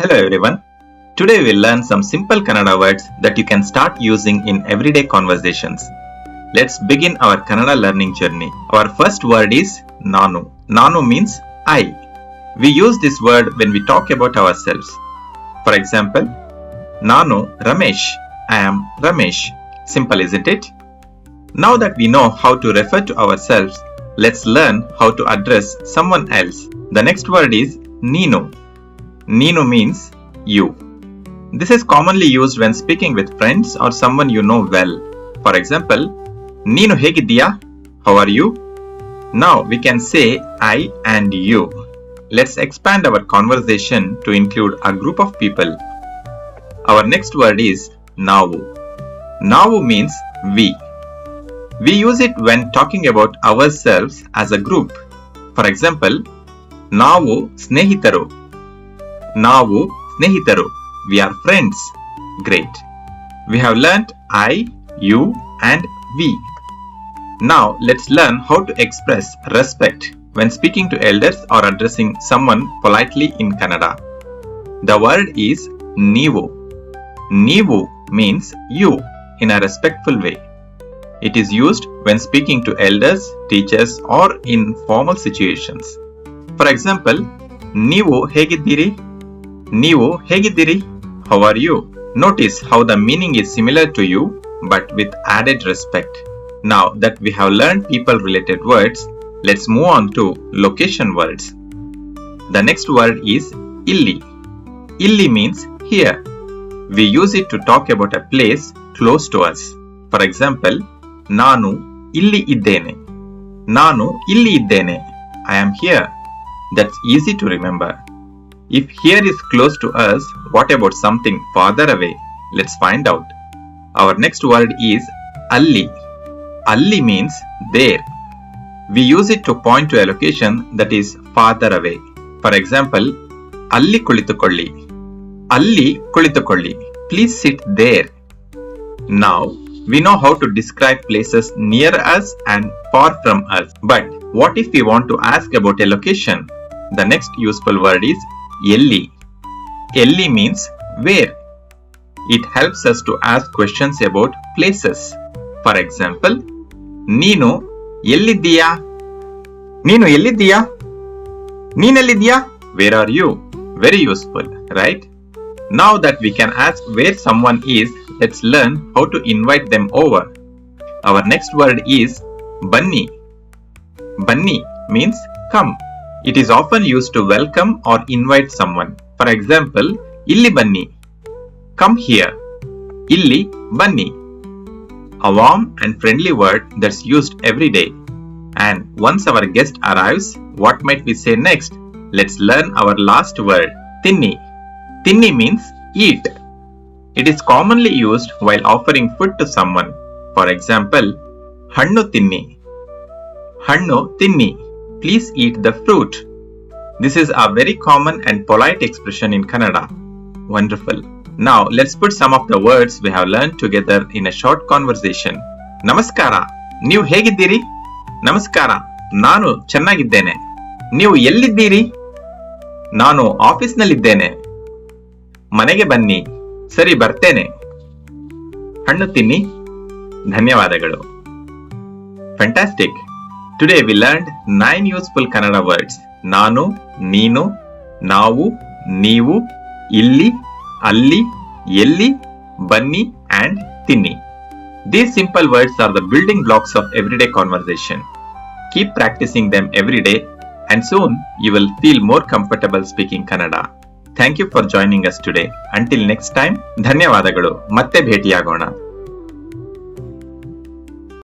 Hello everyone. Today we'll learn some simple Kannada words that you can start using in everyday conversations. Let's begin our Kannada learning journey. Our first word is Nanu. Nanu means I. We use this word when we talk about ourselves. For example, Nanu Ramesh. I am Ramesh. Simple, isn't it? Now that we know how to refer to ourselves, let's learn how to address someone else. The next word is Neenu. Neenu means you. This is commonly used when speaking with friends or someone you know well. For example, Neenu hegidiya? How are you? Now we can say I and you. Let's expand our conversation to include a group of people. Our next word is Navu. Navu means we. We use it when talking about ourselves as a group. For example, Navu snehitaru. Navu snehitaru. We are friends. Great. We have learnt I, you and we. Now let's learn how to express respect when speaking to elders or addressing someone politely in Kannada. The word is Neevu. Neevu means you in a respectful way. It is used when speaking to elders, teachers or in formal situations. For example, Neevu hegiddiri? Neevu hegiddiri? How are you? Notice how the meaning is similar to you but with added respect. Now that we have learned people related words, let's move on to location words. The next word is illi. Illi means here. We use it to talk about a place close to us. For example, Nanu illi iddene. Nanu illi iddene. I am here. That's easy to remember. If here is close to us, what about something farther away? Let's find out. Our next word is alli. Alli means there. We use it to point to a location that is farther away. For example, alli kulitukolli. Alli kulitukolli. Please sit there. Now, we know how to describe places near us and far from us. But what if we want to ask about a location? The next useful word is Elli. Elli means where. It helps us to ask questions about places. For example, Neenu ellidiya? Neenu ellidiya? Neenellidiya? Where are you? Very useful, right? Now that we can ask where someone is, let's learn how to invite them over. Our next word is Banni. Banni means come. It is often used to welcome or invite someone. For example, Illi Banni. Come here. Illi Banni. A warm and friendly word that's used every day. And once our guest arrives, what might we say next? Let's learn our last word, Tinni. Tinni means eat. It is commonly used while offering food to someone. For example, Hannu Tinni. Hannu Tinni. Please eat the fruit. This is a very common and polite expression in Kannada. Wonderful. Now let's put some of the words we have learned together in a short conversation. Namaskara. Neevu hegiddiri? Namaskara. Nanu channagiddene. Neevu elliddiri? Nanu office ನಲ್ಲಿದ್ದೇನೆ. ಮನೆಗೆ ಬನ್ನಿ. ಸರಿ ಬರ್ತೇನೆ. ಹಣ್ಣು ತಿನ್ನಿ. ಧನ್ಯವಾದಗಳು. Fantastic. Today we learned 9 useful Kannada words. Nanu, Neenu, Navu, Neevu, Illi, Alli, Elli, Banni and Tinni. These simple words are the building blocks of everyday conversation. Keep practicing them every day and soon you will feel more comfortable speaking Kannada. Thank you for joining us today. Until next time, ಧನ್ಯವಾದಗಳು. ಮತ್ತೆ ಭೇಟಿಯಾಗೋಣ.